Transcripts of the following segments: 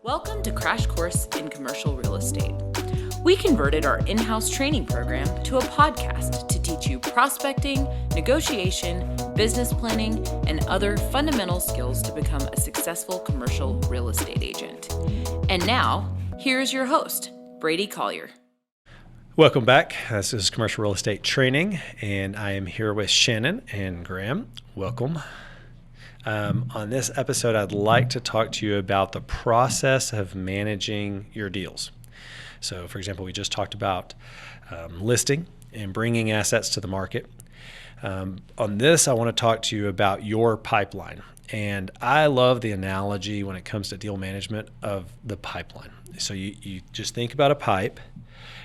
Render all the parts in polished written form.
Welcome to Crash Course in Commercial Real Estate. We converted our in-house training program to a podcast to teach you prospecting, negotiation, business planning, and other fundamental skills to become a successful commercial real estate agent. And now, here's your host, Brady Collier. Welcome back. This is Commercial Real Estate Training, and I am here with Shannon and Graham. Welcome. On this episode, I'd like to talk to you about the process of managing your deals. So, for example, we just talked about listing and bringing assets to the market. On this, I want to talk to you about your pipeline. And I love the analogy when it comes to deal management of the pipeline. So you just think about a pipe,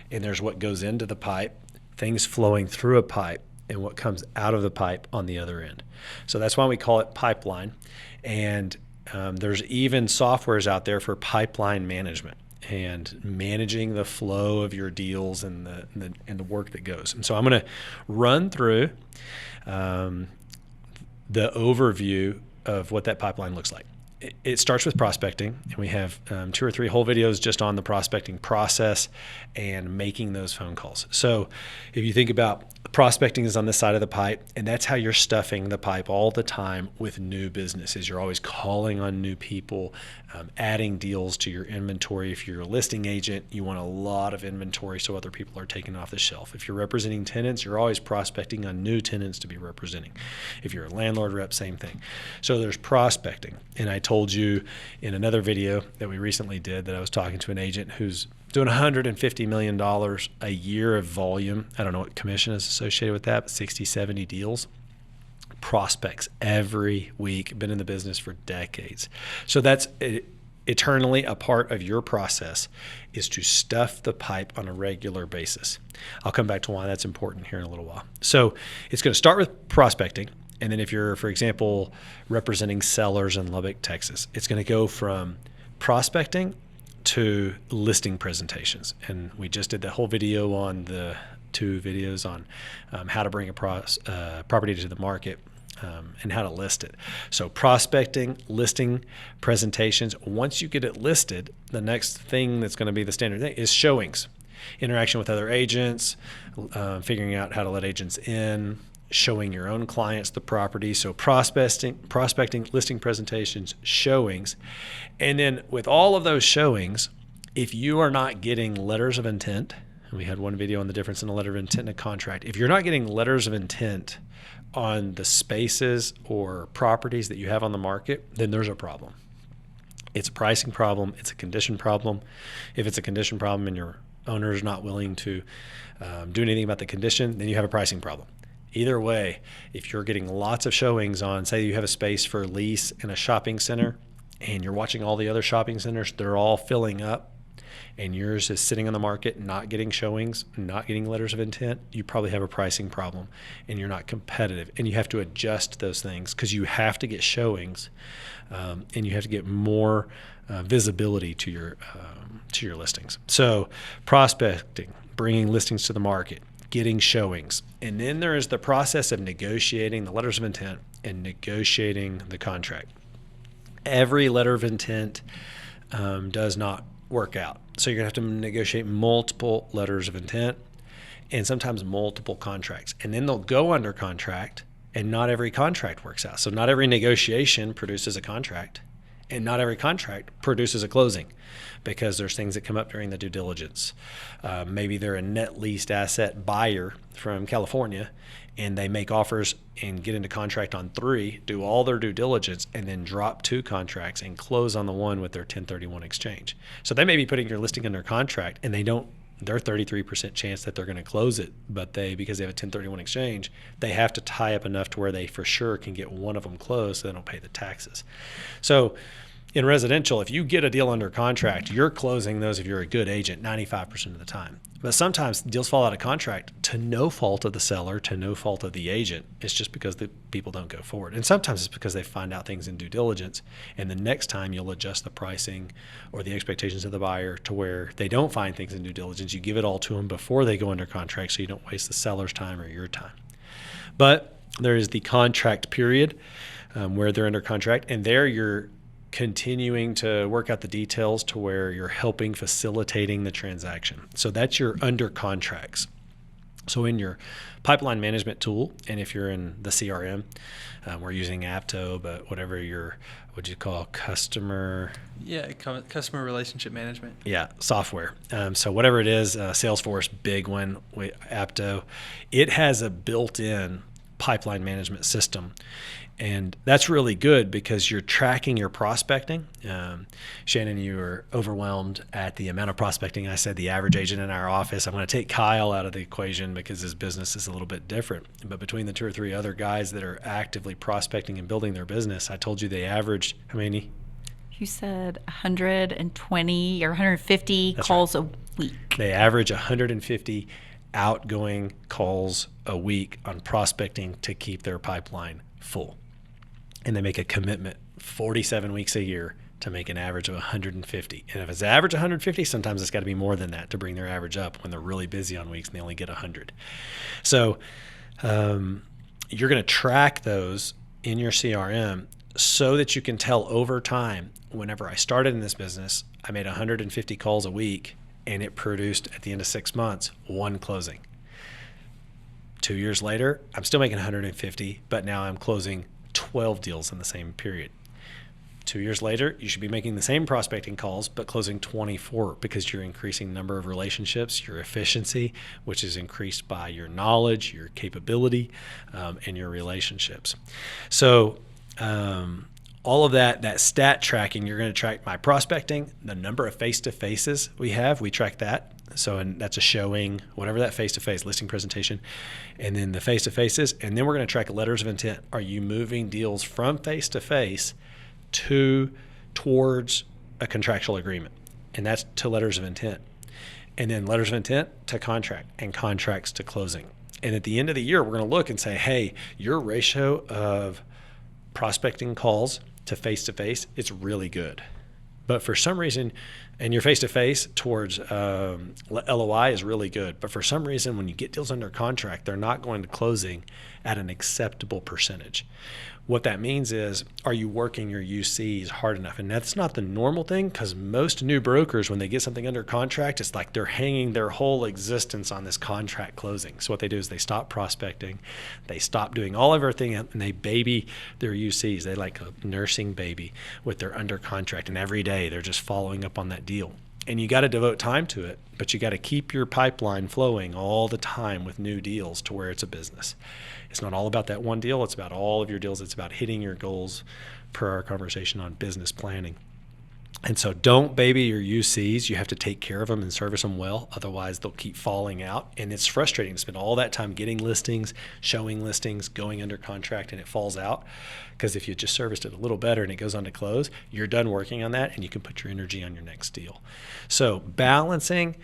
and there's what goes into the pipe, things flowing through a pipe, and what comes out of the pipe on the other end. So that's why we call it pipeline. And there's even softwares out there for pipeline management and managing the flow of your deals and the work that goes. And so I'm going to run through the overview of what that pipeline looks like. It starts with prospecting, and we have 2 or 3 whole videos just on the prospecting process and making those phone calls. So if you think about prospecting is on this side of the pipe, and that's how you're stuffing the pipe all the time with new businesses. You're always calling on new people, adding deals to your inventory. If you're a listing agent, you want a lot of inventory so other people are taking off the shelf. If you're representing tenants, you're always prospecting on new tenants to be representing. If you're a landlord rep, same thing. So there's prospecting. And I told you in another video that we recently did that I was talking to an agent who's doing $150 million a year of volume. I don't know what commission is associated with that, but 60, 70 deals. Prospects every week, been in the business for decades. So that's eternally a part of your process, is to stuff the pipe on a regular basis. I'll come back to why that's important here in a little while. So it's going to start with prospecting. And then if you're, for example, representing sellers in Lubbock, Texas, it's going to go from prospecting to listing presentations. And we just did the whole video on the 2 videos on how to bring a property to the market and how to list it. So prospecting, listing, presentations. Once you get it listed, the next thing that's going to be the standard thing is showings, interaction with other agents, figuring out how to let agents in, showing your own clients the property. So prospecting, listing presentations, showings. And then with all of those showings, if you are not getting letters of intent, and we had one video on the difference in a letter of intent and a contract. If you're not getting letters of intent on the spaces or properties that you have on the market, then there's a problem. It's a pricing problem. It's a condition problem. If it's a condition problem and your owner is not willing to do anything about the condition, then you have a pricing problem. Either way, if you're getting lots of showings on, say you have a space for lease in a shopping center and you're watching all the other shopping centers, they're all filling up and yours is sitting on the market, not getting showings, not getting letters of intent, you probably have a pricing problem and you're not competitive. And you have to adjust those things because you have to get showings and you have to get more visibility to your listings. So prospecting, bringing listings to the market, getting showings. And then there is the process of negotiating the letters of intent and negotiating the contract. Every letter of intent does not work out. So you're going to have to negotiate multiple letters of intent and sometimes multiple contracts. And then they'll go under contract, and not every contract works out. So not every negotiation produces a contract, and not every contract produces a closing, because there's things that come up during the due diligence. Maybe they're a net leased asset buyer from California, and they make offers and get into contract on 3, do all their due diligence, and then drop 2 contracts and close on the one with their 1031 exchange. So they may be putting your listing under contract, and they're 33% chance that they're going to close it, but because they have a 1031 exchange, they have to tie up enough to where they for sure can get one of them closed so they don't pay the taxes. So in residential, if you get a deal under contract, you're closing those if you're a good agent 95% of the time. But sometimes deals fall out of contract to no fault of the seller, to no fault of the agent. It's just because the people don't go forward. And sometimes it's because they find out things in due diligence, and the next time you'll adjust the pricing or the expectations of the buyer to where they don't find things in due diligence. You give it all to them before they go under contract so you don't waste the seller's time or your time. But there is the contract period where they're under contract, and there you're continuing to work out the details to where you're helping facilitating the transaction. So that's your under contracts. So in your pipeline management tool, and if you're in the CRM, we're using Apto, but whatever your, what do you call customer? Yeah, customer relationship management. Yeah, software. So whatever it is, Salesforce, big one, Apto, it has a built-in pipeline management system. And that's really good because you're tracking your prospecting. Shannon, you were overwhelmed at the amount of prospecting. I said the average agent in our office. I'm going to take Kyle out of the equation because his business is a little bit different. But between the 2 or 3 other guys that are actively prospecting and building their business, I told you they averaged how many? You said 120 or 150 That's calls right. a week. They average 150 outgoing calls a week on prospecting to keep their pipeline full. And they make a commitment 47 weeks a year to make an average of 150. And if it's average 150, sometimes it's got to be more than that to bring their average up when they're really busy on weeks and they only get 100. So you're going to track those in your CRM so that you can tell over time, whenever I started in this business, I made 150 calls a week and it produced at the end of 6 months, 1 closing. 2 years later, I'm still making 150, but now I'm closing 12 deals in the same period. 2 years later, you should be making the same prospecting calls, but closing 24 because you're increasing the number of relationships, your efficiency, which is increased by your knowledge, your capability, and your relationships. So all of that stat tracking, you're going to track my prospecting, the number of face-to-faces we have, we track that. So, and that's a showing, whatever that face-to-face listing presentation, and then the face-to-faces, and then we're going to track letters of intent. Are you moving deals from face-to-face towards a contractual agreement? And that's to letters of intent. And then letters of intent to contract, and contracts to closing. And at the end of the year, we're going to look and say, hey, your ratio of prospecting calls to face-to-face, it's really good. But for some reason, and your face-to-face towards LOI is really good. But for some reason, when you get deals under contract, they're not going to closing at an acceptable percentage. What that means is, are you working your UCs hard enough? And that's not the normal thing, because most new brokers, when they get something under contract, it's like they're hanging their whole existence on this contract closing. So what they do is they stop prospecting, they stop doing all of everything, and they baby their UCs. They like a nursing baby with their under contract, and every day they're just following up on that deal. And you got to devote time to it, but you got to keep your pipeline flowing all the time with new deals to where it's a business. It's not all about that one deal. It's about all of your deals. It's about hitting your goals per our conversation on business planning. And so don't baby your UCs. You have to take care of them and service them well. Otherwise, they'll keep falling out. And it's frustrating to spend all that time getting listings, showing listings, going under contract, and it falls out. Because if you just serviced it a little better and it goes on to close, you're done working on that and you can put your energy on your next deal. So balancing,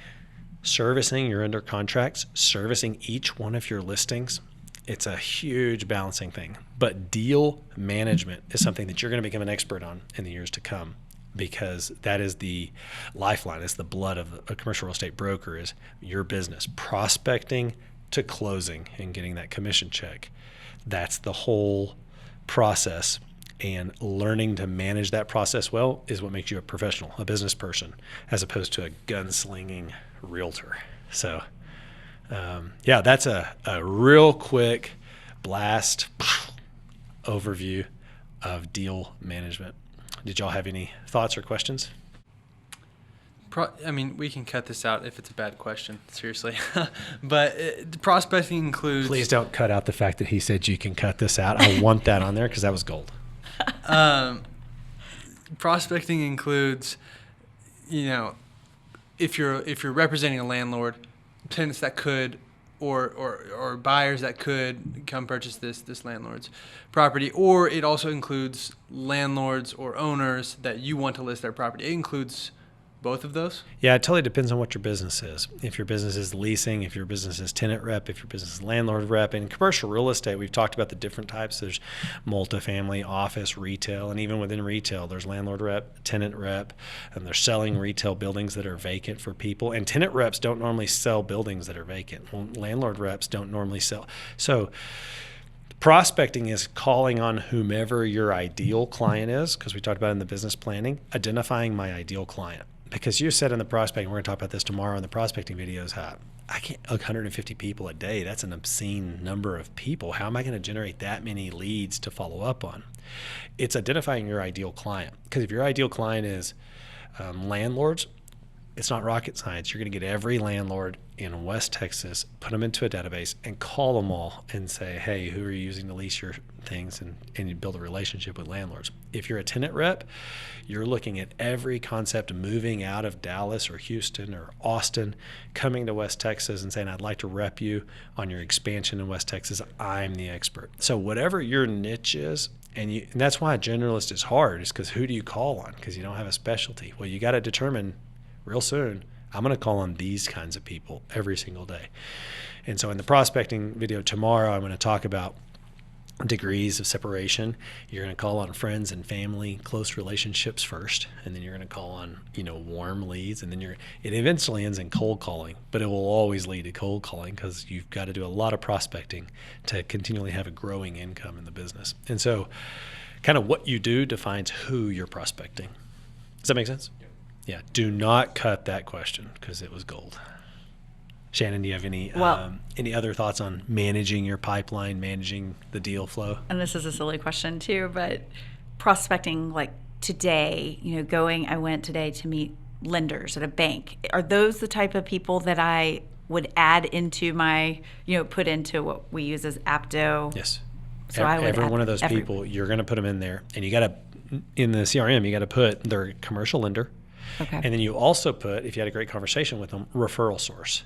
servicing your under contracts, servicing each one of your listings, it's a huge balancing thing. But deal management is something that you're going to become an expert on in the years to come, because that is the lifeline. It's the blood of a commercial real estate broker, is your business. Prospecting to closing and getting that commission check. That's the whole process. And learning to manage that process well is what makes you a professional, a business person, as opposed to a gunslinging realtor. So yeah, that's a real quick blast overview of deal management. Did y'all have any thoughts or questions? I mean, we can cut this out if it's a bad question, seriously. But prospecting includes... Please don't cut out the fact that he said you can cut this out. I want that on there because that was gold. Prospecting includes, you know, if you're representing a landlord, tenants that could or buyers that could come purchase this landlord's property, or it also includes landlords or owners that you want to list their property. It includes both of those? Yeah, it totally depends on what your business is. If your business is leasing, if your business is tenant rep, if your business is landlord rep. In commercial real estate, we've talked about the different types. There's multifamily, office, retail, and even within retail, there's landlord rep, tenant rep, and they're selling retail buildings that are vacant for people. And tenant reps don't normally sell buildings that are vacant. Well, landlord reps don't normally sell. So Prospecting is calling on whomever your ideal client is, because we talked about in the business planning, identifying my ideal client. Because you said in the prospecting, we're going to talk about this tomorrow in the prospecting videos, I can't, 150 people a day, that's an obscene number of people. How am I going to generate that many leads to follow up on? It's identifying your ideal client. Because if your ideal client is landlords, it's not rocket science. You're going to get every landlord in West Texas, put them into a database, and call them all and say, hey, who are you using to lease your things? And you build a relationship with landlords. If you're a tenant rep, you're looking at every concept moving out of Dallas or Houston or Austin, coming to West Texas and saying, I'd like to rep you on your expansion in West Texas. I'm the expert. So whatever your niche is, and that's why a generalist is hard, is because who do you call on? Because you don't have a specialty. Well, you got to determine real soon, I'm going to call on these kinds of people every single day. And so in the prospecting video tomorrow, I'm going to talk about degrees of separation. You're going to call on friends and family, close relationships first, and then you're going to call on, warm leads, and then it eventually ends in cold calling, but it will always lead to cold calling because you've got to do a lot of prospecting to continually have a growing income in the business. And so kind of what you do defines who you're prospecting. Does that make sense? Yeah, do not cut that question because it was gold. Shannon, do you have any other thoughts on managing your pipeline, managing the deal flow? And this is a silly question too, but prospecting like today, I went today to meet lenders at a bank. Are those the type of people that I would add into my, put into what we use as Apto? Yes. So I would every add one of those people, you're going to put them in there, and you got to, in the CRM, you got to put their commercial lender. Okay. And then you also put, if you had a great conversation with them, referral source.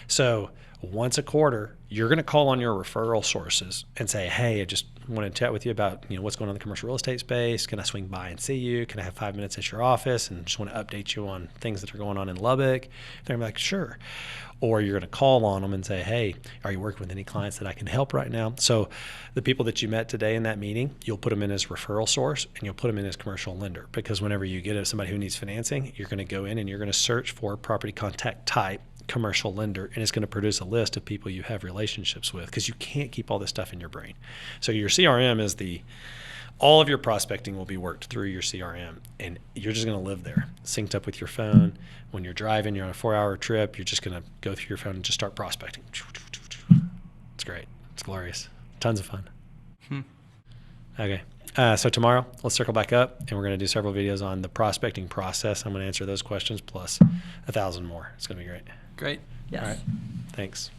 So once a quarter, you're going to call on your referral sources and say, hey, I just want to chat with you about what's going on in the commercial real estate space. Can I swing by and see you? Can I have 5 minutes at your office? And just want to update you on things that are going on in Lubbock. They're going to be like, sure. Or you're going to call on them and say, hey, are you working with any clients that I can help right now? So the people that you met today in that meeting, you'll put them in as referral source and you'll put them in as commercial lender, because whenever you get somebody who needs financing, you're going to go in and you're going to search for property contact type commercial lender, and it's going to produce a list of people you have relationships with, because you can't keep all this stuff in your brain. So your CRM is all of your prospecting will be worked through your CRM, and you're just going to live there, synced up with your phone. When you're driving, you're on a 4-hour trip, you're just going to go through your phone and just start prospecting. It's great. It's glorious. Tons of fun. Okay. So tomorrow, let's circle back up, and we're going to do several videos on the prospecting process. I'm going to answer those questions plus 1,000 more. It's going to be great. Great. Yes. All right. Thanks.